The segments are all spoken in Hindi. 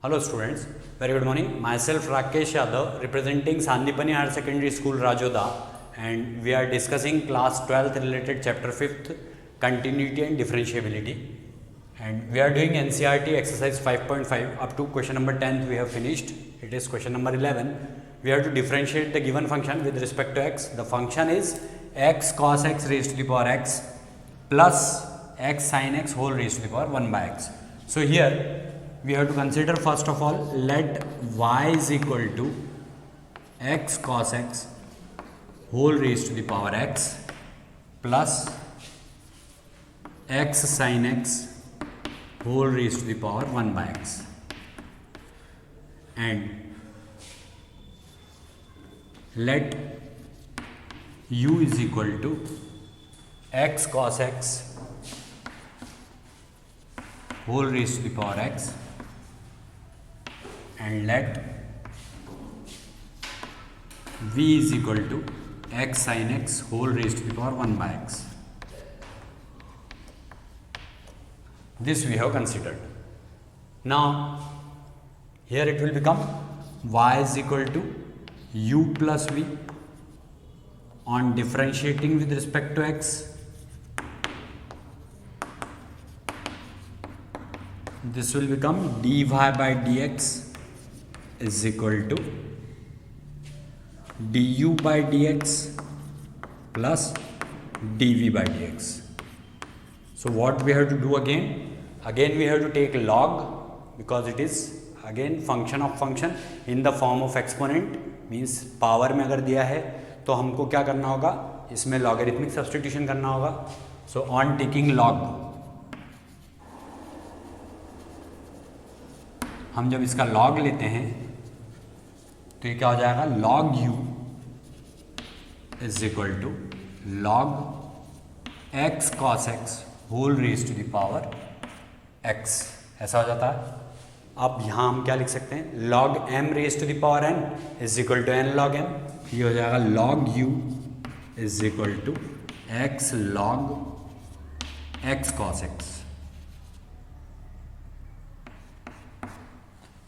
Hello students, very good morning. Myself Rakesh Yadav representing Sandipani Higher Secondary School Rajoda, and we are discussing class 12th related chapter 5th continuity and differentiability, and we are doing NCERT exercise 5.5 up to question number 10th we have finished. It is question number 11. We have to differentiate the given function with respect to x. The function is x cos x raised to the power x plus x sin x whole raised to the power 1 by x. So here we have to consider first of all, let y is equal to x cos x whole raised to the power x plus x sin x whole raised to the power 1 by x, and let u is equal to x cos x whole raised to the power x, and let v is equal to x sin x whole raised to the power 1 by x. This we have considered. Now here it will become y is equal to u plus v. On differentiating with respect to x, this will become dy by dx is equal to du by dx plus dv by dx. So what we have to do again we have to take log, because it is again function of function in the form of exponent, means power में अगर दिया है तो हमको क्या करना होगा, इसमें लॉगरिथमिक सब्स्टिट्यूशन करना होगा. सो ऑन टेकिंग लॉग, हम जब इसका लॉग लेते हैं तो ये क्या हो जाएगा, log u is equal to log x cos x whole raise to the power x, ऐसा हो जाता है. अब यहाँ हम क्या लिख सकते हैं, log m raise to the power n is equal to n log m. ये हो जाएगा log u is equal to x log x cos x.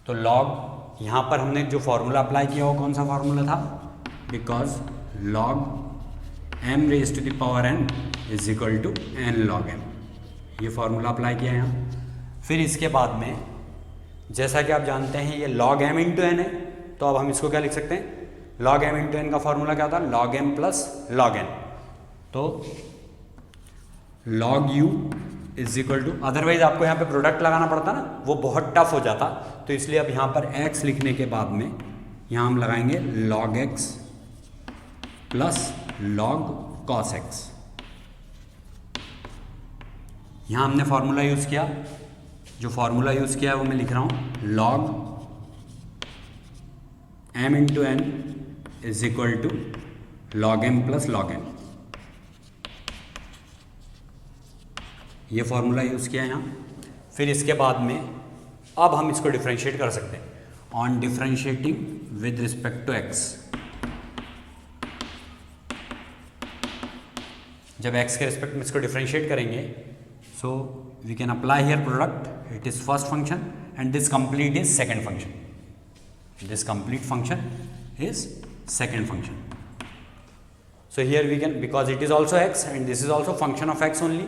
तो log यहाँ पर हमने जो फॉर्मूला अप्लाई किया वो कौन सा फॉर्मूला था, because log m raise to the power n is equal to n log m. ये फॉर्मूला अप्लाई किया यहाँ. फिर इसके बाद में जैसा कि आप जानते हैं ये log m इंटू n है, तो अब हम इसको क्या लिख सकते हैं, log m इंटू n का फॉर्मूला क्या होता है, log m plus log n. तो log u is equal to, otherwise आपको यहाँ पे प्रोडक्ट लगाना पड़ता ना, वो बहुत टफ हो जाता. तो इसलिए अब यहाँ पर x लिखने के बाद में यहाँ हम लगाएंगे log x plus log cos x. यहाँ हमने फॉर्मूला यूज़ किया, जो फॉर्मूला यूज़ किया है वो मैं लिख रहा हूँ, log m into n is equal to log m plus log n. ये फॉर्मूला यूज़ किया यहाँ. फिर इसके बाद में अब हम इसको डिफरेंशिएट कर सकते हैं. On differentiating with respect to x, जब x के रिस्पेक्ट में इसको डिफरेंशिएट करेंगे, so we can apply here product. It is first function and this complete is second function. This complete function is second function. So here we can, because it is also x and this is also function of x only.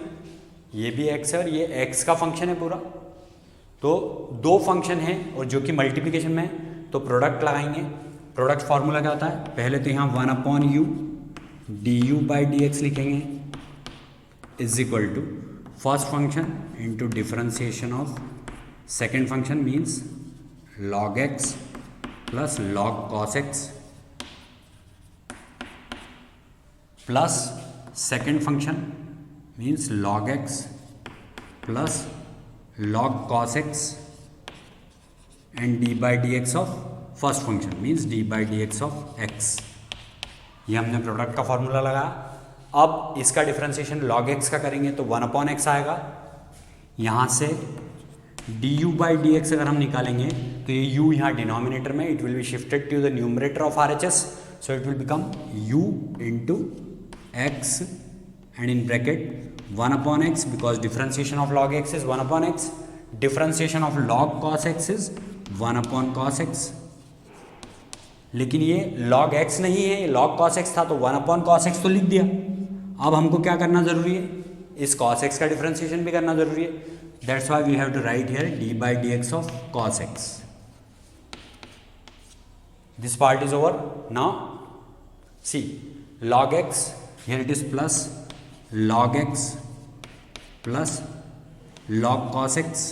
ये भी x है और ये x का फंक्शन है पूरा. तो दो फंक्शन है और जो कि मल्टीप्लिकेशन में है, तो प्रोडक्ट लगाएंगे. प्रोडक्ट फार्मूला क्या होता है, पहले तो यहाँ 1/u du बाई dx लिखेंगे is equal to first function into differentiation of second function, means log x plus log cos x plus second function means log x plus log cos x and d by dx of first function means d by dx of x. ये हमने प्रोडक्ट का फॉर्मूला लगाया. अब इसका डिफरेंशिएशन log x का करेंगे तो 1/x आएगा. यहाँ से du by dx अगर हम निकालेंगे तो ये u यहाँ डिनोमिनेटर में, it will be shifted to the numerator of RHS, so it will become u into x and in bracket 1/x, because differentiation of log x is 1/x, differentiation of log cos x is 1 upon cos x, लेकिन ये log x नहीं है, ये log cos x था, तो 1 अपॉन कॉस एक्स तो लिख दिया। अब हमको क्या करना ज़रूरी है, इस cos x का डिफ्रेंसिएशन भी करना ज़रूरी है। That's why we have to write here d by d x of cos x। This part is over. Now see log x, here it is plus log x plus log cos x।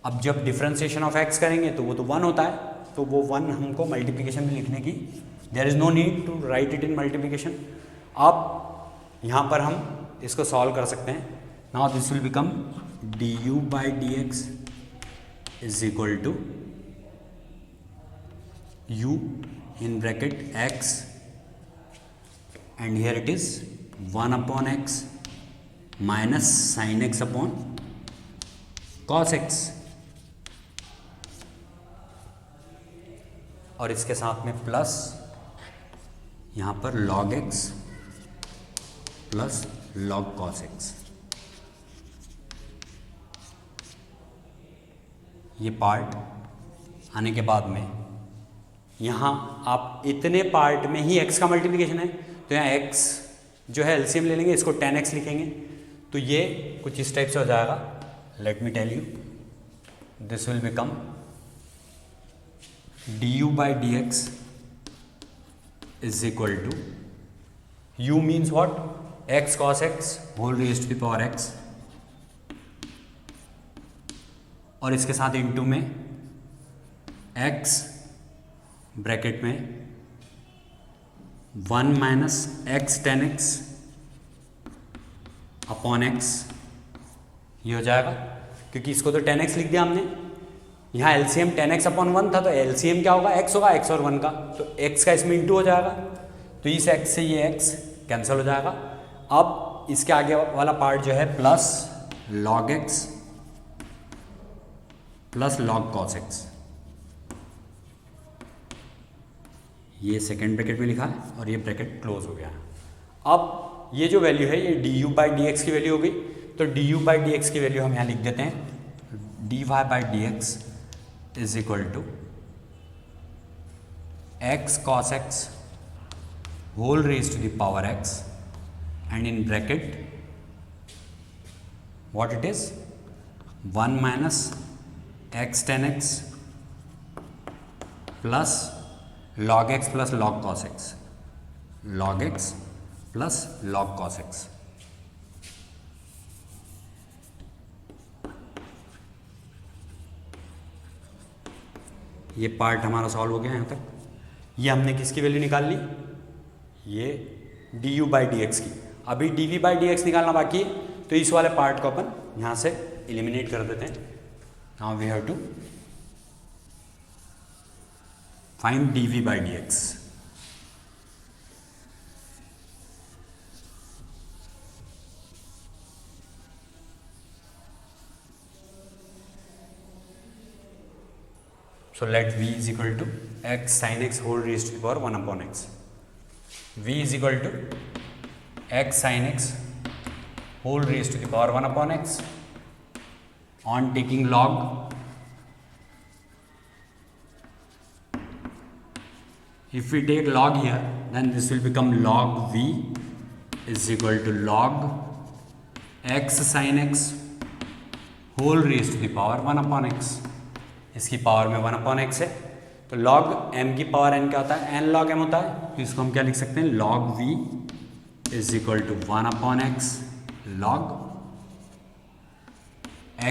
अब जब डिफ्रेंसिएशन ऑफ x करेंगे तो वो तो 1 होता है, तो वो 1 हमको मल्टीप्लिकेशन में लिखने की there is no need to write it in multiplication. अब यहाँ पर हम इसको सॉल्व कर सकते हैं। Now this will become d u by d x is equal to u in bracket x and here it is 1 upon x minus sin x upon cos x, और इसके साथ में प्लस यहाँ पर log x plus log cos x। ये पार्ट आने के बाद में यहाँ आप इतने पार्ट में ही x का मल्टीप्लिकेशन है, तो यहाँ x जो है एलसीएम ले लेंगे, इसको 10x लिखेंगे, तो ये कुछ इस टाइप से हो जाएगा। Let me tell you, this will become d u by d x is equal to u means what, x cos x whole raised to the power x, और इसके साथ इनटू में x ब्रैकेट में 1 minus x tan x upon x, ये हो जाएगा, क्योंकि इसको तो 10x लिख दिया हमने। यहाँ एलसीएम 10x अपॉन 1 था, तो एलसीएम क्या होगा, x होगा, x और 1 का, तो x का इसमें इंटू हो जाएगा, तो इस x से ये x कैंसिल हो जाएगा। अब इसके आगे वाला पार्ट जो है plus log x plus log cos x, ये सेकेंड ब्रैकेट में लिखा है और ये ब्रैकेट क्लोज हो गया है। अब ये जो वैल्यू है ये d u by d x की वैल्यू हो गई, तो d u by d x की वैल्यू हम यहाँ लिख देते हैं, d y by d x is equal to x cos x whole raise to the power x and in bracket what it is 1 minus x tan x plus log x plus log cos x, log x plus log cos x। ये पार्ट हमारा सॉल्व हो गया यहाँ तक। ये हमने किसकी वैल्यू निकाल ली, ये d u by d x की। अभी d v by d x निकालना बाकी है, तो इस वाले पार्ट को अपन यहाँ से एलिमिनेट कर देते हैं। Now we have to find dv by dx। So let v is equal to x sin x whole raised to the power 1 upon x। v is equal to x sin x whole raised to the power 1 upon x on taking log if we take log here then this will become log v is equal to log x sin x whole raised to the power 1 upon x। इसकी पावर में 1 upon x है, तो log m की पावर n क्या होता है, n log m होता है, तो इसको हम क्या लिख सकते हैं, log v is equal to 1 upon x log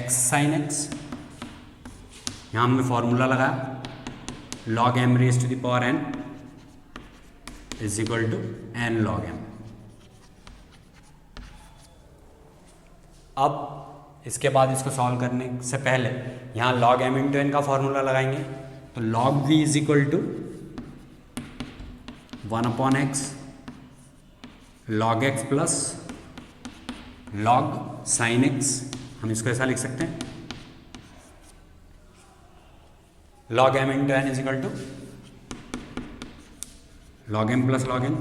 x sin x। यहाँ हमने फॉर्मूला लगाया log m raised to the power n is equal to n log m। अब इसके बाद इसको सॉल्व करने से पहले यहाँ log m इंटू n का फॉर्मूला लगाएंगे, तो log v is equal to 1 upon x log x plus log sin x, हम इसको ऐसा लिख सकते हैं log m into n is equal to log m plus log n,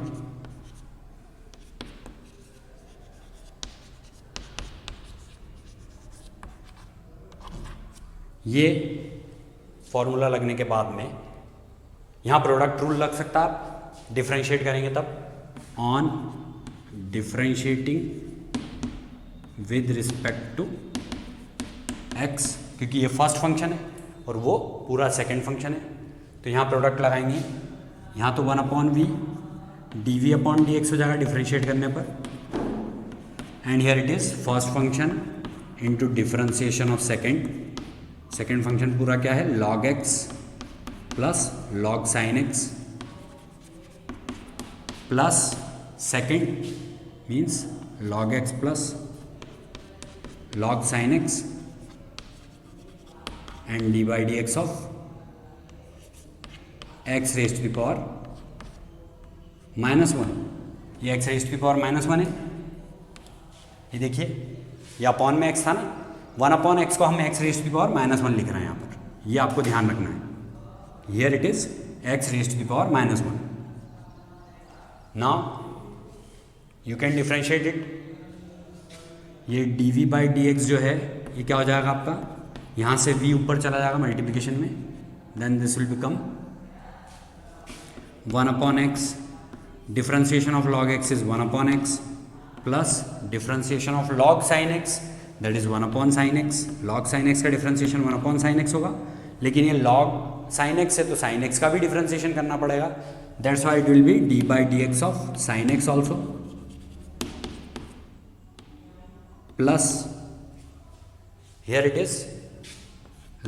ये फॉर्मूला लगने के बाद में यहाँ प्रोडक्ट रूल लग सकता है, आप डिफ्रेंशिएट करेंगे तब on differentiating with respect to x, क्योंकि ये फर्स्ट फंक्शन है और वो पूरा सेकंड फंक्शन है, तो यहाँ प्रोडक्ट लगाएंगे, यहाँ तो 1/v dv/dx हो जाएगा डिफ्रेंशिएट करने पर, and here it is first function into differentiation of second function पूरा क्या है log x plus log sin x plus second means log x plus log sin x and d/dx of x raised to the power -1। ये x raised to the power -1 है, ये देखिए ये अपॉन में x था ना, 1/x को हम x raised to the power -1 लिख रहे हैं यहाँ पर, ये आपको ध्यान रखना है। Here it is x raised to the power -1। Now you can differentiate it। ये dv/dx जो है ये क्या हो जाएगा आपका, यहाँ से v ऊपर चला जाएगा मल्टीप्लिकेशन में, then this will become 1/x, differentiation of log x is 1/x plus differentiation of log sin x that is 1/sin x। log sin x का डिफरेंशिएशन 1/sin x होगा, लेकिन ये log sin x है तो sin x का भी डिफरेंशिएशन करना पड़ेगा, that's why it will B d/dx of sin x also plus here it is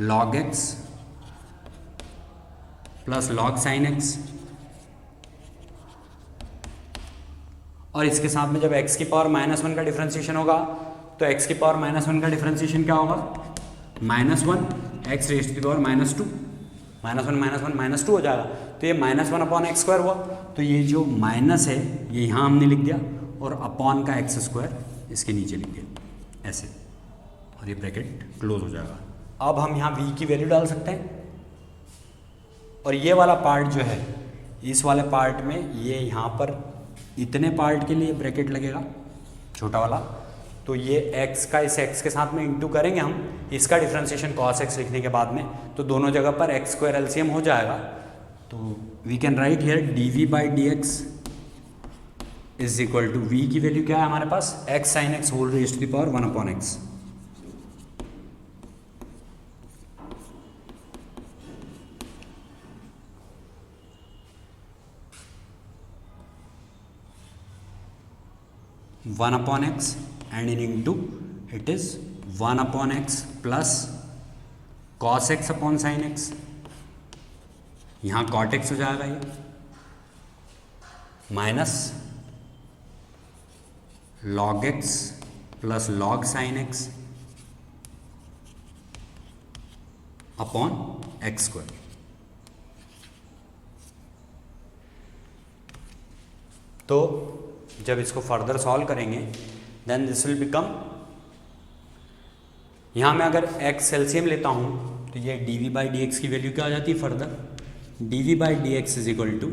log x plus log sin x, और इसके साथ में जब x की पावर -1 का डिफरेंशिएशन होगा तो x की पावर -1 का डिफरेंशिएशन क्या होगा -1 x raise to the power -2, -1 -2 हो जाएगा, तो ये -1/x² हुआ, तो ये जो माइनस है ये यहाँ हमने लिख दिया और अपॉन का x² इसके नीचे लिख दिया ऐसे, और ये ब्रैकेट क्लोज हो जाएगा। अब हम यहाँ v की वैल्यू डाल सकते हैं, और ये वाला पार्ट जो है इस वाले पार्ट में ये यहाँ पर इतने पार्ट के लिए ब्रैकेट लगेगा छोटा वाला, तो ये x का इस x के साथ में इंटू करेंगे हम इसका डिफरेंशिएशन cos x लिखने के बाद में, तो दोनों जगह पर x² LCM हो जाएगा, तो we can write here dv/dx is equal to v की वैल्यू क्या है हमारे पास x sin x whole raise to the power 1/x। 1/x and in into it is 1/x plus cos x upon sin x, यहाँ cot x हो जाएगा ये minus log x plus log sin x upon x²। तो जब इसको फर्दर सॉल्व करेंगे देन दिस विल बिकम, यहाँ मैं अगर x एलसीएम लेता हूँ तो ये dv/dx की वैल्यू क्या आ जाती है further, dv/dx is equal to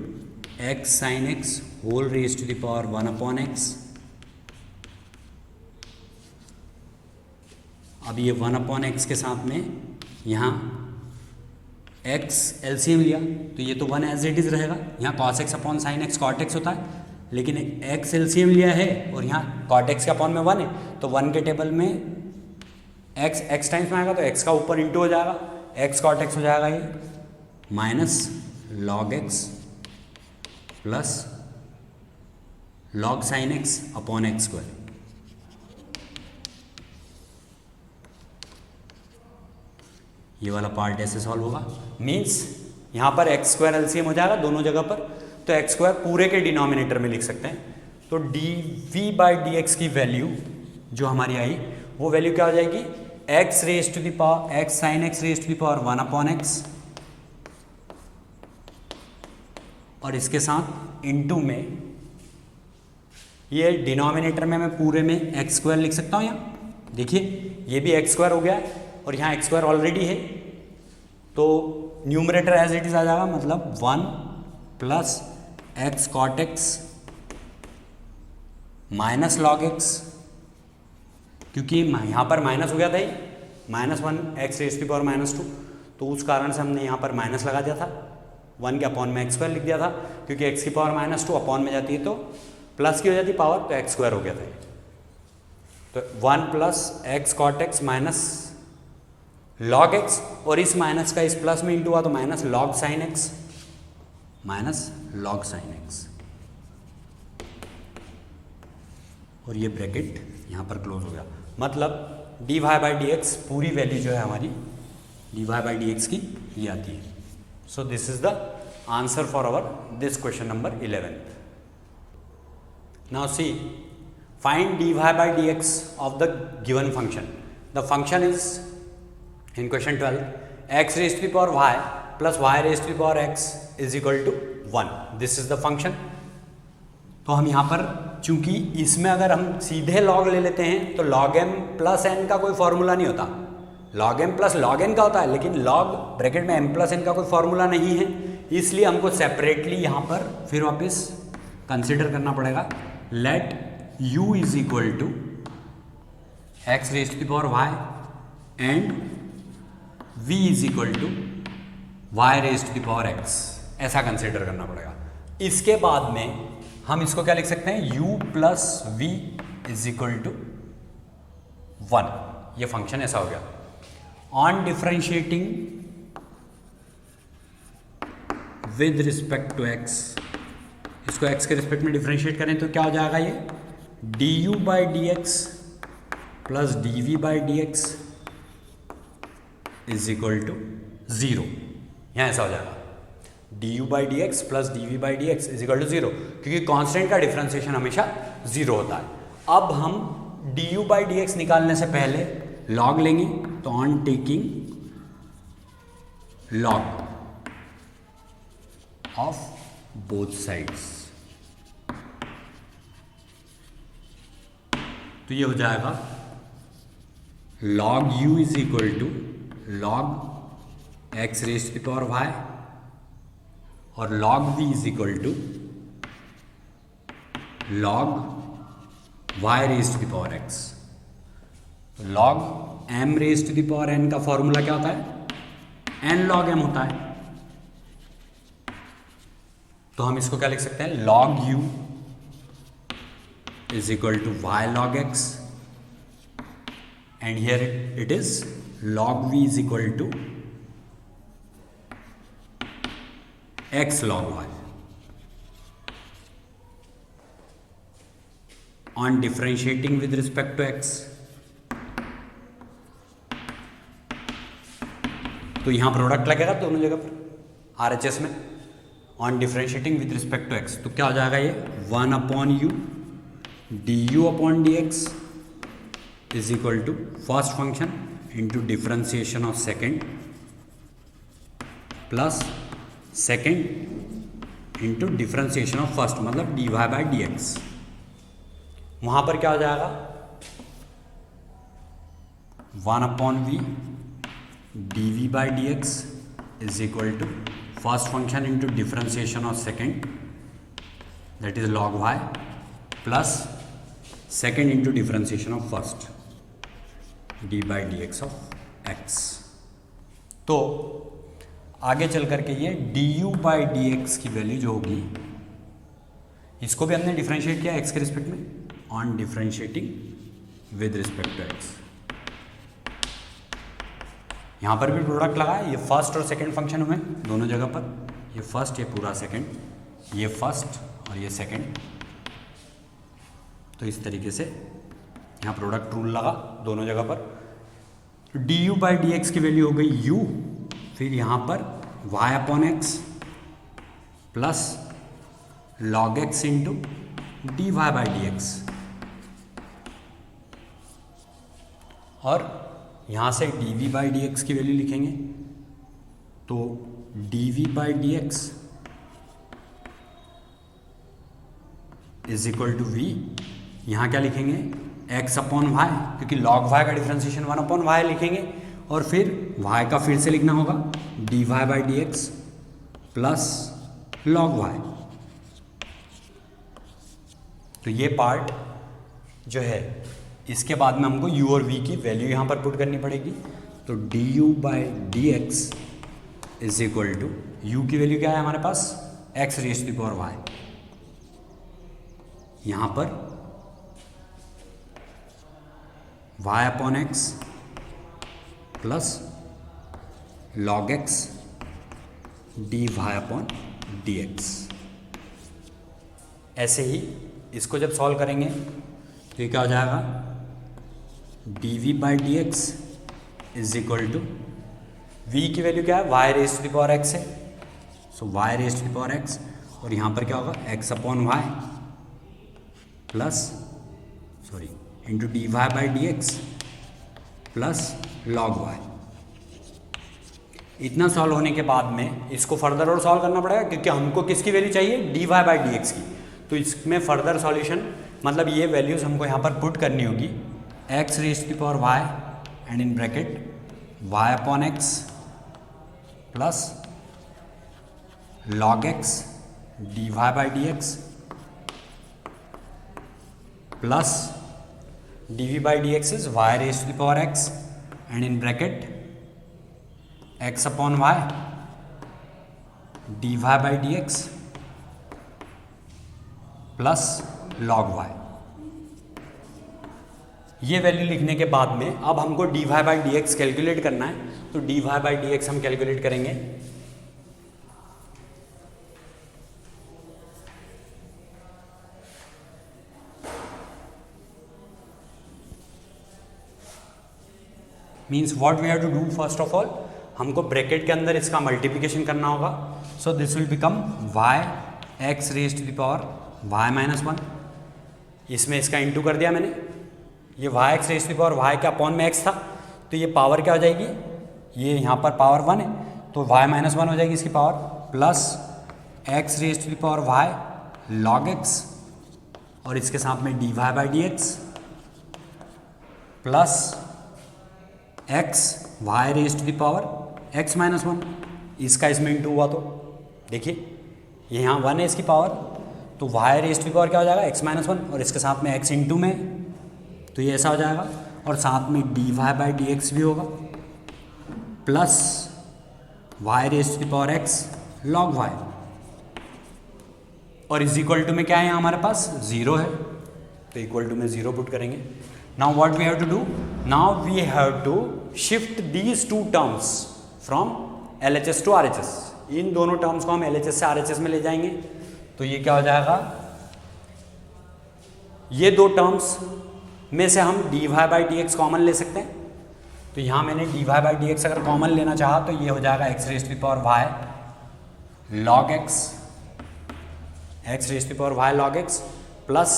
x sin x whole raise to the power 1/x। अब ये 1/x के साथ में यहाँ x एलसीएम लिया तो ये तो 1 एज इट इज रहेगा, यहाँ cos x upon sin x cot x होता है, लेकिन x एलसीएम लिया है और यहाँ cot x के अपॉन में 1 है, तो 1 के टेबल में x टाइम्स में आएगा तो x का ऊपर इंटू हो जाएगा, x cot x हो जाएगा ये minus log x plus log sin x upon x²। ये वाला पार्ट ऐसे सॉल्व होगा, मीन्स यहाँ पर x² एलसीएम हो जाएगा दोनों जगह पर, तो x² पूरे के डिनोमिनेटर में लिख सकते हैं, तो dv/dx की वैल्यू जो हमारी आई वो वैल्यू क्या हो जाएगी x raise to the power x sin x raise to the power 1/x, और इसके साथ इनटू में ये डिनोमिनेटर में मैं पूरे में x² लिख सकता हूँ, यहाँ देखिए ये भी x² हो गया और यहाँ x² ऑलरेडी है, तो न्यूमरेटर एज इट इज आ जाएगा, मतलब 1 plus x cot x minus log x, क्योंकि यहाँ पर माइनस हो गया था ही, -1 एक्स रेज की पावर -2, तो उस कारण से हमने यहाँ पर माइनस लगा दिया था, 1 के अपॉन में एक्स स्क्वायर लिख दिया था, क्योंकि एक्स की पावर -2 अपॉन में जाती है तो प्लस की हो जाती पावर, तो एक्स स्क्वायर हो गया था। तो 1 plus x cot x minus log x, और इस माइनस का इस प्लस में इंटू हुआ तो minus log sine x, minus log sine x, और ये ब्रैकेट यहाँ पर क्लोज हो गया। मतलब dy बाई डी एक्स पूरी वैल्यू जो है हमारी dy बाई डी एक्स की ये आती है। So this is the answer for our this question number 11। Now see, find dy by d x of the given function. The function is in question 12 x raise to the power y plus y raise to the power x is equal to 1। This is the function. तो हम यहाँ पर चूंकि इसमें अगर हम सीधे log ले लेते हैं तो log m प्लस n का कोई फॉर्मूला नहीं होता, log m plus log n का होता है, लेकिन log ब्रैकेट में m प्लस n का कोई फॉर्मूला नहीं है, इसलिए हमको सेपरेटली यहाँ पर फिर वापस कंसिडर करना पड़ेगा। Let u is equal to x raise to the power y and v is equal to y raise to the power x, ऐसा कंसिडर करना पड़ेगा। इसके बाद में हम इसको क्या लिख सकते हैं, u plus v is equal to 1, ये फंक्शन ऐसा हो गया। On differentiating with respect to x, इसको x के रिस्पेक्ट में डिफरेंशिएट करें तो क्या हो जाएगा, ये du by d x plus dv by d x is equal to 0, यहाँ ऐसा हो जाएगा du by d x plus dv by d x is equal to 0, क्योंकि कांस्टेंट का डिफरेंशिएशन हमेशा 0 होता है। अब हम du बाई डी एक्स निकालने से पहले log लेंगे, तो on taking log of both sides, तो ये हो जाएगा log u is equal to log x raise to the power y और log v is equal to log y raise to the power x। log m raise to the power n का फॉर्मूला क्या होता है, n log m होता है, तो हम इसको क्या लिख सकते हैं, log u is equal to y log x and here it is log v is equal to x log y। on differentiating with respect to x, तो यहां प्रोडक्ट लगेगा दोनों जगह पर RHS में। on differentiating with respect to x, तो क्या हो जाएगा, ये 1 upon u du upon d x is equal to first function into differentiation of second plus second into differentiation of first, मतलब dy बाई डी एक्स। वहां पर क्या हो जाएगा, 1 upon v dv by d x is equal to first function into differentiation of second that is log y plus second into differentiation of first d by d x of x. तो आगे चल करके ये du बाई डी एक्स की वैल्यू जो होगी, इसको भी हमने डिफ्रेंशिएट किया एक्स के रिस्पेक्ट में, on differentiating with respect to x. यहाँ पर भी प्रोडक्ट लगा है, ये फर्स्ट और सेकंड फंक्शन हुए दोनों जगह पर, ये फर्स्ट ये पूरा सेकंड, ये फर्स्ट और ये सेकंड, तो इस तरीके से यहाँ प्रोडक्ट रूल लगा दोनों जगह पर। du बाई डी एक्स की वैल्यू हो गई u, फिर यहाँ पर y upon x plus log x into dy by d x, और यहाँ से dv बाई डी एक्स की वैल्यू लिखेंगे, तो dv by d x is equal to v, यहाँ क्या लिखेंगे x अपॉन y, क्योंकि log y का डिफ्रेंसिएशन 1 अपॉन y लिखेंगे, और फिर y का फिर से लिखना होगा dy by d x plus log y। तो ये पार्ट जो है इसके बाद में हमको u और v की वैल्यू यहाँ पर पुट करनी पड़ेगी। तो du/dx is equal to u की वैल्यू क्या है हमारे पास, x raise to the power y, यहाँ पर y/x plus log x dy/dx। ऐसे ही इसको जब सॉल्व करेंगे तो ये क्या हो जाएगा, dv/dx is equal to v की वैल्यू क्या है, y raise to the power x है, so y raise to the power x, और यहाँ पर क्या होगा x/y plus into dy/dx plus log y। इतना सॉल्व होने के बाद में इसको फर्दर और सॉल्व करना पड़ेगा, क्योंकि हमको किसकी वैल्यू चाहिए, dy/dx की। तो इसमें फर्दर सॉल्यूशन मतलब ये वैल्यूज़ हमको यहाँ पर पुट करनी होगी, x raise to the power y and in bracket y/x plus log x dy/dx plus dv/dx is y raise to the power x and in bracket x/y dy/dx plus log y। ये वैल्यू लिखने के बाद में अब हमको dy/dx कैलकुलेट करना है, तो dy/dx हम कैलकुलेट करेंगे। Means what we have to do, first of all हमको ब्रैकेट के अंदर इसका मल्टीप्लिकेशन करना होगा। So this will become y x raise to the power y-1, इसमें इसका इंटू कर दिया मैंने, ये y x raise to the power y के अपॉन में x था, तो ये पावर क्या हो जाएगी, ये यहाँ पर पावर 1 है तो y-1 हो जाएगी इसकी power, plus x raise to the power y log x और इसके साथ में dy/dx plus x y raise to the power x-1, इसका इसमें इंटू हुआ तो देखिए ये यहाँ 1 है इसकी पावर, तो y raise to the power क्या हो जाएगा x-1 और इसके साथ में x इंटू में, तो ये ऐसा हो जाएगा, और साथ में dy/dx भी होगा plus y raise to the power x log y, और इज इक्वल टू में क्या है यहाँ हमारे पास 0 है, तो इक्वल टू में 0 पुट करेंगे। Now what we have to do, now we have to shift these two terms from LHS to RHS। इन दोनों टर्म्स को हम LHS से RHS में ले जाएंगे, तो ये क्या हो जाएगा, ये दो टर्म्स में से हम dy/dx कॉमन ले सकते हैं, तो यहाँ मैंने dy/dx अगर कॉमन लेना चाहा तो ये हो जाएगा x raise to the power y log x, x raise to the power y log x plus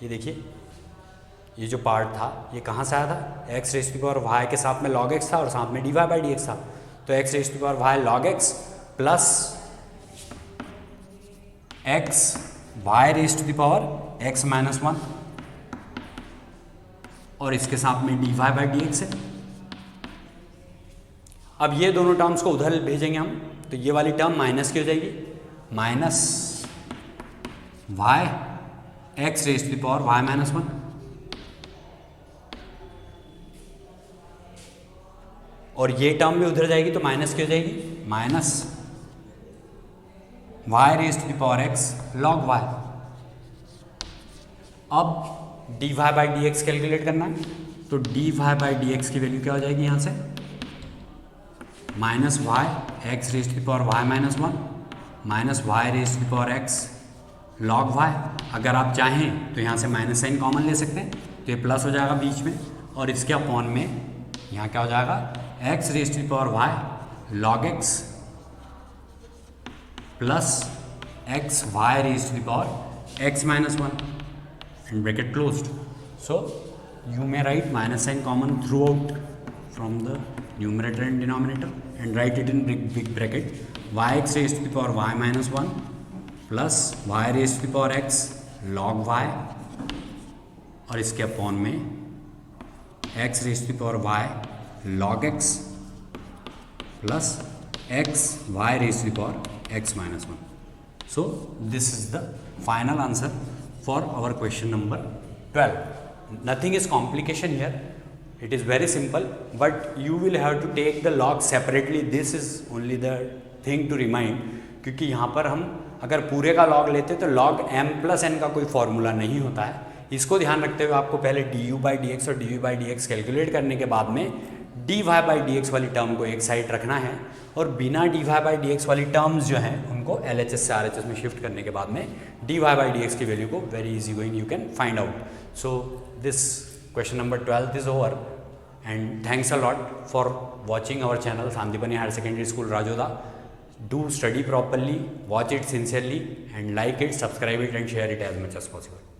ये देखिए ये जो पार्ट था ये कहाँ से आया था, x raise to the power y के साथ में log x था और साथ में dy/dx था, तो x raise to the power y log x plus x y raise to the power x-1 और इसके साथ में dy/dx है। अब ये दोनों टर्म्स को उधर भेजेंगे हम, तो ये वाली टर्म माइनस की हो जाएगी, minus y x raise to the power y-1 और ये टर्म भी उधर जाएगी तो माइनस की हो जाएगी, minus y raise to the power x log y। अब dy/dx कैलकुलेट करना है, तो dy/dx की वैल्यू क्या हो जाएगी यहाँ से, minus y x raise to the power y-1 minus y raise to the power x log y। अगर आप चाहें तो यहाँ से माइनस साइन कॉमन ले सकते हैं, तो ये प्लस हो जाएगा बीच में, और इसके अपॉन में यहाँ क्या हो जाएगा x raise to the power y log x plus x y raise to the power x-1 and bracket closed. So you may write minus sign common throughout from the numerator and denominator and write it in big bracket yx raised to the power y-1 plus y raised to the power x log y और इसके अपॉन में x raised to the power y log x plus x y raised to the power x-1. So this is the final answer for our question number 12. nothing is complication here, it is very simple, but you will have to take the log separately. This is only the thing to remind, क्योंकि यहाँ पर हम अगर पूरे का log लेते तो log m प्लस n का कोई फॉर्मूला नहीं होता है. इसको ध्यान रखते हुए आपको पहले du बाई डी एक्स और dy by d x calculate करने के बाद में dy बाई डी एक्स वाली टर्म को एक साइड रखना है, और बिना dy बाई डी एक्स वाली टर्म्स जो हैं उनको LHS से RHS में शिफ्ट करने के बाद में dy बाई डी एक्स की वैल्यू को very easy going you can find out. So this question number 12 is over, and thanks a lot for watching our channel Sandipani Higher Secondary School Rajoda. Do study properly, watch it sincerely and like it, subscribe it and share it as much as possible.